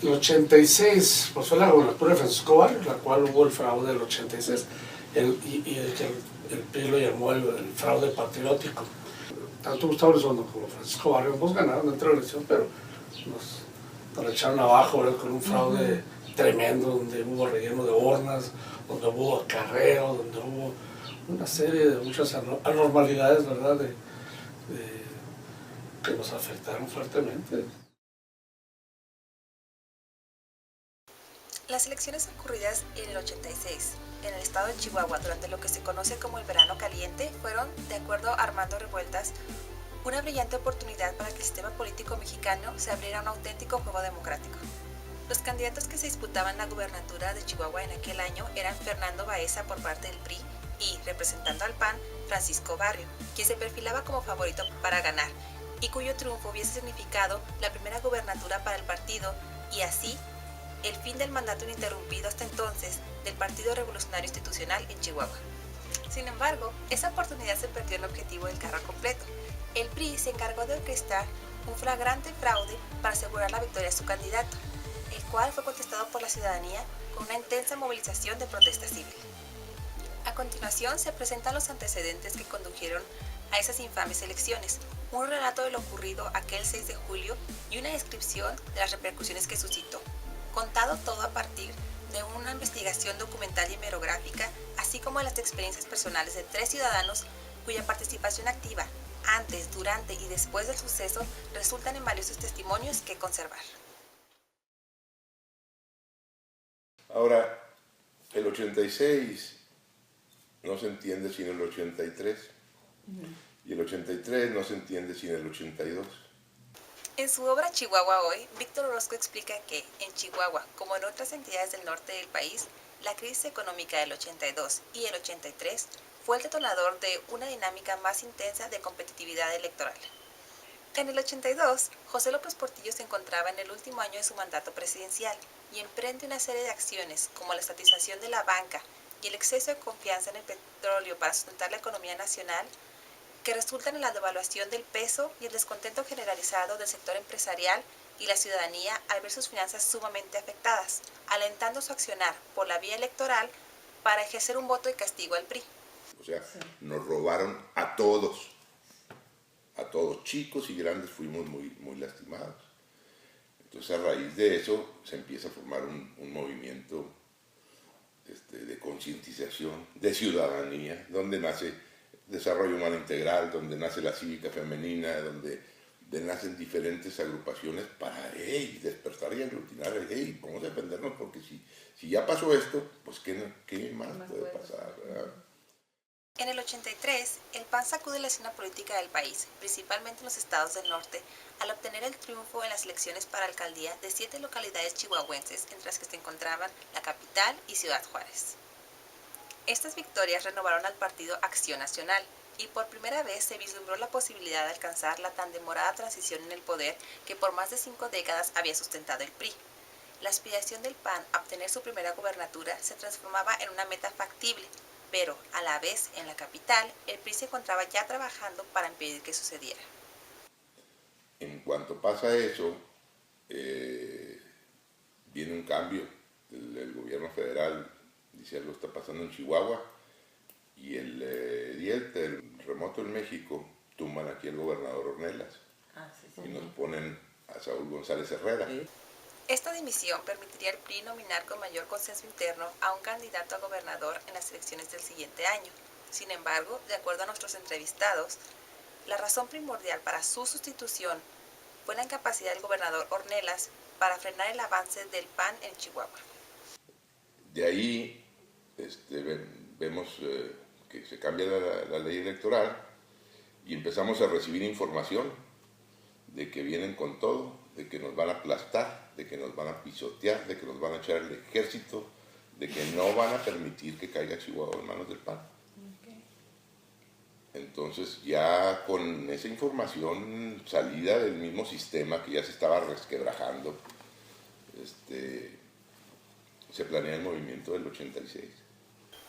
El 86, pues fue la gobernatura de Francisco Barrios, la cual hubo el fraude del 86, el PRI lo llamó el fraude patriótico. Tanto Gustavo Elizondo como Francisco Barrios pues ganaron dentro de la elección, pero nos echaron abajo, ¿verdad? Con un fraude tremendo, donde hubo relleno de urnas, donde hubo acarreo, donde hubo una serie de muchas anormalidades, ¿verdad? Que nos afectaron fuertemente. Las elecciones ocurridas en el 86 en el estado de Chihuahua durante lo que se conoce como el verano caliente fueron, de acuerdo a Armando Revueltas, una brillante oportunidad para que el sistema político mexicano se abriera a un auténtico juego democrático. Los candidatos que se disputaban la gubernatura de Chihuahua en aquel año eran Fernando Baeza por parte del PRI y, representando al PAN, Francisco Barrio, quien se perfilaba como favorito para ganar y cuyo triunfo hubiese significado la primera gubernatura para el partido y así el fin del mandato ininterrumpido hasta entonces del Partido Revolucionario Institucional en Chihuahua. Sin embargo, esa oportunidad se perdió en el objetivo del carro completo. El PRI se encargó de orquestar un flagrante fraude para asegurar la victoria de su candidato, el cual fue contestado por la ciudadanía con una intensa movilización de protesta civil. A continuación se presentan los antecedentes que condujeron a esas infames elecciones, un relato de lo ocurrido aquel 6 de julio y una descripción de las repercusiones que suscitó, contado todo a partir de una investigación documental y hemerográfica, así como de las experiencias personales de 3 ciudadanos cuya participación activa, antes, durante y después del suceso, resultan en valiosos testimonios que conservar. Ahora, el 86 no se entiende sin el 83, y el 83 no se entiende sin el 82. En su obra Chihuahua Hoy, Víctor Orozco explica que, en Chihuahua, como en otras entidades del norte del país, la crisis económica del 82 y el 83 fue el detonador de una dinámica más intensa de competitividad electoral. En el 82, José López Portillo se encontraba en el último año de su mandato presidencial y emprende una serie de acciones como la estatización de la banca y el exceso de confianza en el petróleo para sustentar la economía nacional, que resultan en la devaluación del peso y el descontento generalizado del sector empresarial y la ciudadanía al ver sus finanzas sumamente afectadas, alentando su accionar por la vía electoral para ejercer un voto de castigo al PRI. O sea, nos robaron a todos, chicos y grandes fuimos muy lastimados. Entonces a raíz de eso se empieza a formar un movimiento de concientización, de ciudadanía, donde nace desarrollo humano integral, donde nace la cívica femenina, donde nacen diferentes agrupaciones para despertar y aglutinar, vamos a defendernos porque si ya pasó esto, pues ¿qué más puede pasar? ¿Verdad? En el 83, el PAN sacude la escena política del país, principalmente en los estados del norte, al obtener el triunfo en las elecciones para alcaldía de 7 localidades chihuahuenses, entre las que se encontraban la capital y Ciudad Juárez. Estas victorias renovaron al partido Acción Nacional y por primera vez se vislumbró la posibilidad de alcanzar la tan demorada transición en el poder que por más de 5 décadas había sustentado el PRI. La aspiración del PAN a obtener su primera gobernatura se transformaba en una meta factible, pero a la vez en la capital el PRI se encontraba ya trabajando para impedir que sucediera. En cuanto pasa eso, viene un cambio. El gobierno federal dice algo está pasando en Chihuahua y el día del terremoto en México tumban aquí al gobernador Ornelas y nos ponen a Saúl González Herrera. Esta dimisión permitiría al PRI nominar con mayor consenso interno a un candidato a gobernador en las elecciones del siguiente año. Sin embargo, de acuerdo a nuestros entrevistados, la razón primordial para su sustitución fue la incapacidad del gobernador Ornelas para frenar el avance del PAN en Chihuahua. De ahí vemos que se cambia la ley electoral y empezamos a recibir información de que vienen con todo, de que nos van a aplastar, de que nos van a pisotear, de que nos van a echar el ejército, de que no van a permitir que caiga Chihuahua en manos del PAN. Entonces ya con esa información salida del mismo sistema que ya se estaba resquebrajando, se planea el movimiento del 86.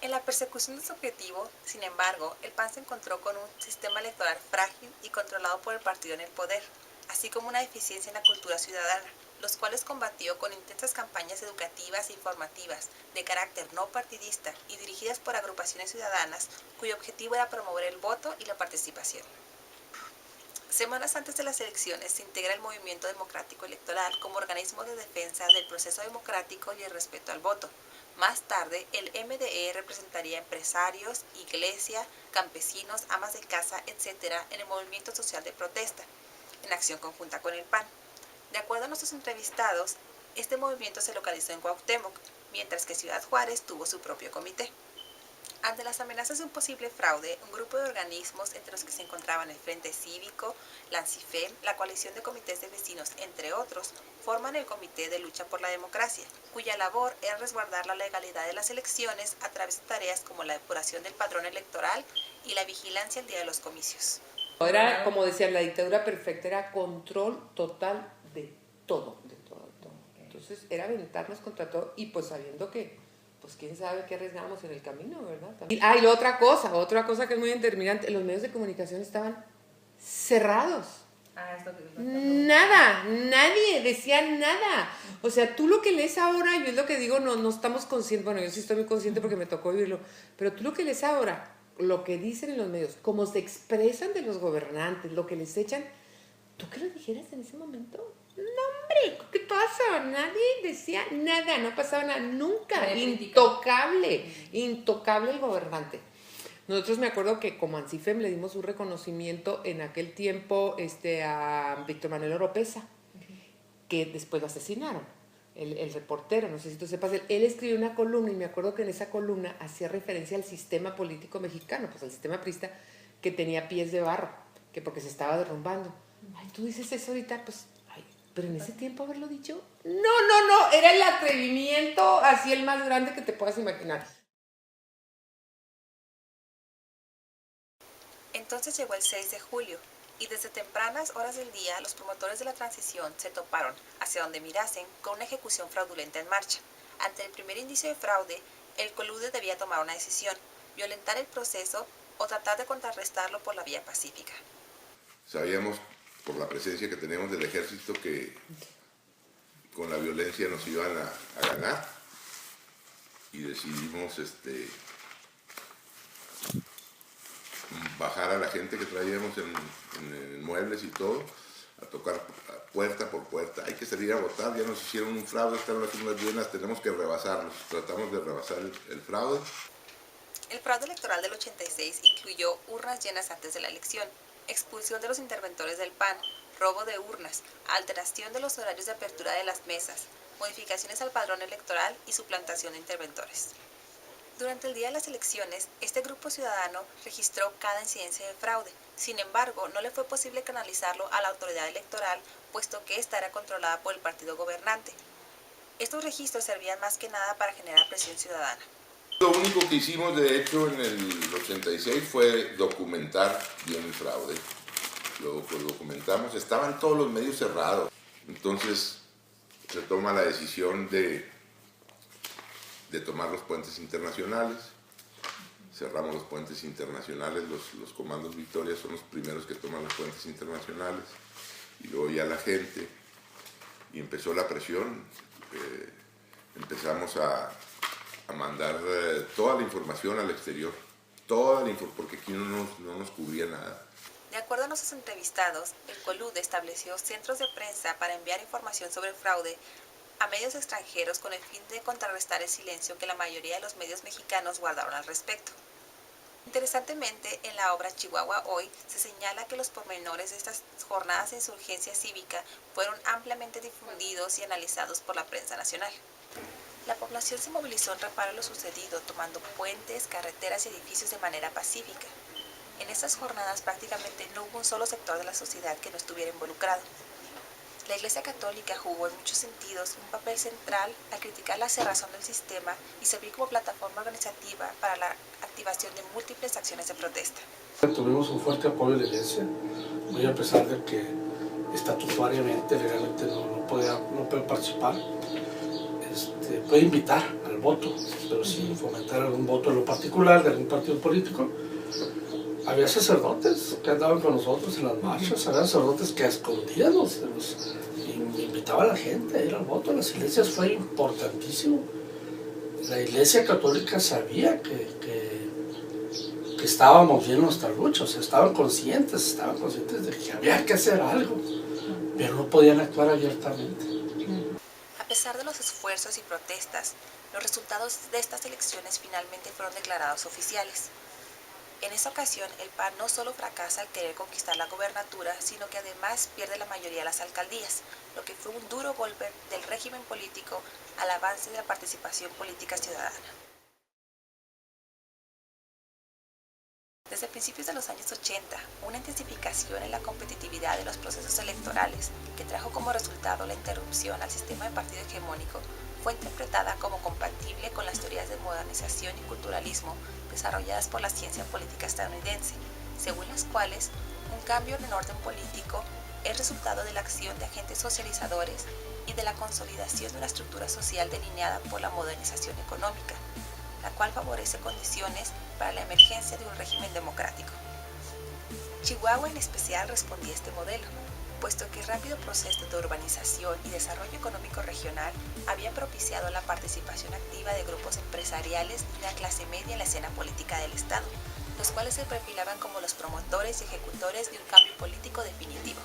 En la persecución de su objetivo, sin embargo, el PAN se encontró con un sistema electoral frágil y controlado por el partido en el poder, así como una deficiencia en la cultura ciudadana, los cuales combatió con intensas campañas educativas e informativas de carácter no partidista y dirigidas por agrupaciones ciudadanas cuyo objetivo era promover el voto y la participación. Semanas antes de las elecciones se integra el Movimiento Democrático Electoral como organismo de defensa del proceso democrático y el respeto al voto. Más tarde, el MDE representaría empresarios, iglesia, campesinos, amas de casa, etc. en el movimiento social de protesta, en acción conjunta con el PAN. De acuerdo a nuestros entrevistados, este movimiento se localizó en Cuauhtémoc, mientras que Ciudad Juárez tuvo su propio comité. Ante las amenazas de un posible fraude, un grupo de organismos, entre los que se encontraban el Frente Cívico, la ANSIFEM, la Coalición de Comités de Vecinos, entre otros, forman el Comité de Lucha por la Democracia, cuya labor era resguardar la legalidad de las elecciones a través de tareas como la depuración del padrón electoral y la vigilancia el día de los comicios. Era, como decían, la dictadura perfecta, era control total de todo, de todo. Entonces era aventarnos contra todo y pues sabiendo que pues quién sabe qué arriesgamos en el camino, ¿verdad? También. Y otra cosa que es muy determinante, los medios de comunicación estaban cerrados. Nada, nadie decía nada. O sea, tú lo que lees ahora, yo es lo que digo, no estamos conscientes, bueno, yo sí estoy muy consciente porque me tocó vivirlo, pero tú lo que lees ahora, lo que dicen en los medios, cómo se expresan de los gobernantes, lo que les echan, ¿tú qué lo dijeras en ese momento? No, hombre, ¿qué pasa? Nadie decía nada, no pasaba nada, nunca. Intocable el gobernante. Nosotros me acuerdo que como ANSIFEM le dimos un reconocimiento en aquel tiempo a Víctor Manuel Oropesa, que después lo asesinaron, el reportero, no sé si tú sepas, él escribió una columna y me acuerdo que en esa columna hacía referencia al sistema político mexicano, pues al sistema priista, que tenía pies de barro, que porque se estaba derrumbando. Ay, tú dices eso ahorita, pues... Pero en ese tiempo haberlo dicho, no, era el atrevimiento así el más grande que te puedas imaginar. Entonces llegó el 6 de julio y desde tempranas horas del día los promotores de la transición se toparon, hacia donde mirasen, con una ejecución fraudulenta en marcha. Ante el primer indicio de fraude, el colude debía tomar una decisión, violentar el proceso o tratar de contrarrestarlo por la vía pacífica. Sabíamos por la presencia que teníamos del ejército que con la violencia nos iban a ganar y decidimos bajar a la gente que traíamos en muebles y todo, a tocar puerta por puerta. Hay que salir a votar, ya nos hicieron un fraude, están haciendo unas buenas, tenemos que rebasarlos. Tratamos de rebasar el fraude. El fraude electoral del 86 incluyó urnas llenas antes de la elección, expulsión de los interventores del PAN, robo de urnas, alteración de los horarios de apertura de las mesas, modificaciones al padrón electoral y suplantación de interventores. Durante el día de las elecciones, este grupo ciudadano registró cada incidencia de fraude. Sin embargo, no le fue posible canalizarlo a la autoridad electoral, puesto que esta era controlada por el partido gobernante. Estos registros servían más que nada para generar presión ciudadana. Lo único que hicimos, de hecho, en el 86 fue documentar bien el fraude. Luego pues documentamos, estaban todos los medios cerrados. Entonces se toma la decisión de tomar los puentes internacionales. Cerramos los puentes internacionales, los comandos Victoria son los primeros que toman los puentes internacionales. Y luego ya la gente, y empezó la presión. Empezamos a mandar toda la información al exterior, porque aquí no nos cubría nada. De acuerdo a nuestros entrevistados, el Colude estableció centros de prensa para enviar información sobre el fraude a medios extranjeros con el fin de contrarrestar el silencio que la mayoría de los medios mexicanos guardaron al respecto. Interesantemente, en la obra Chihuahua Hoy se señala que los pormenores de estas jornadas de insurgencia cívica fueron ampliamente difundidos y analizados por la prensa nacional. La población se movilizó en reparo a lo sucedido, tomando puentes, carreteras y edificios de manera pacífica. En estas jornadas prácticamente no hubo un solo sector de la sociedad que no estuviera involucrado. La Iglesia Católica jugó en muchos sentidos un papel central al criticar la cerrazón del sistema y servir como plataforma organizativa para la activación de múltiples acciones de protesta. Tuvimos un fuerte apoyo de la Iglesia, muy a pesar de que estatutariamente, legalmente no puede participar. Puede invitar al voto, pero sin fomentar algún voto en lo particular de algún partido político. Había sacerdotes que andaban con nosotros en las marchas, había sacerdotes que a escondidas nos invitaban invitaba a la gente a ir al voto. Las iglesias fue importantísimo. La Iglesia Católica sabía que estábamos bien en nuestra lucha, o sea, estaban conscientes de que había que hacer algo, pero no podían actuar abiertamente. A pesar de los esfuerzos y protestas, los resultados de estas elecciones finalmente fueron declarados oficiales. En esta ocasión, el PAN no solo fracasa al querer conquistar la gobernatura, sino que además pierde la mayoría de las alcaldías, lo que fue un duro golpe del régimen político al avance de la participación política ciudadana. Desde principios de los años 80, una intensificación en la competitividad de los procesos electorales, que trajo como resultado la interrupción al sistema de partido hegemónico, fue interpretada como compatible con las teorías de modernización y culturalismo desarrolladas por la ciencia política estadounidense, según las cuales un cambio en el orden político es resultado de la acción de agentes socializadores y de la consolidación de una estructura social delineada por la modernización económica, la cual favorece condiciones para la emergencia de un régimen democrático. Chihuahua en especial respondía a este modelo, puesto que el rápido proceso de urbanización y desarrollo económico regional había propiciado la participación activa de grupos empresariales de la clase media en la escena política del Estado, los cuales se perfilaban como los promotores y ejecutores de un cambio político definitivo.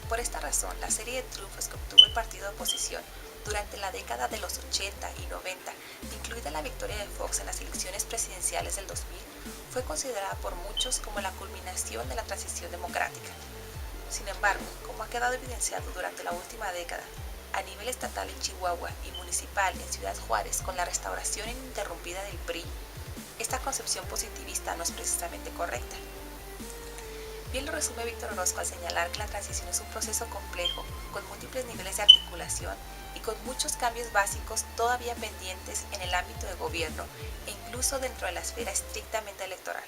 Por esta razón, la serie de triunfos que obtuvo el partido de oposición durante la década de los 80 y 90, incluida la victoria de Fox en las elecciones presidenciales del 2000, fue considerada por muchos como la culminación de la transición democrática. Sin embargo, como ha quedado evidenciado durante la última década, a nivel estatal en Chihuahua y municipal en Ciudad Juárez con la restauración ininterrumpida del PRI, esta concepción positivista no es precisamente correcta. Bien lo resume Víctor Orozco al señalar que la transición es un proceso complejo, con múltiples niveles de articulación y con muchos cambios básicos todavía pendientes en el ámbito de gobierno e incluso dentro de la esfera estrictamente electoral.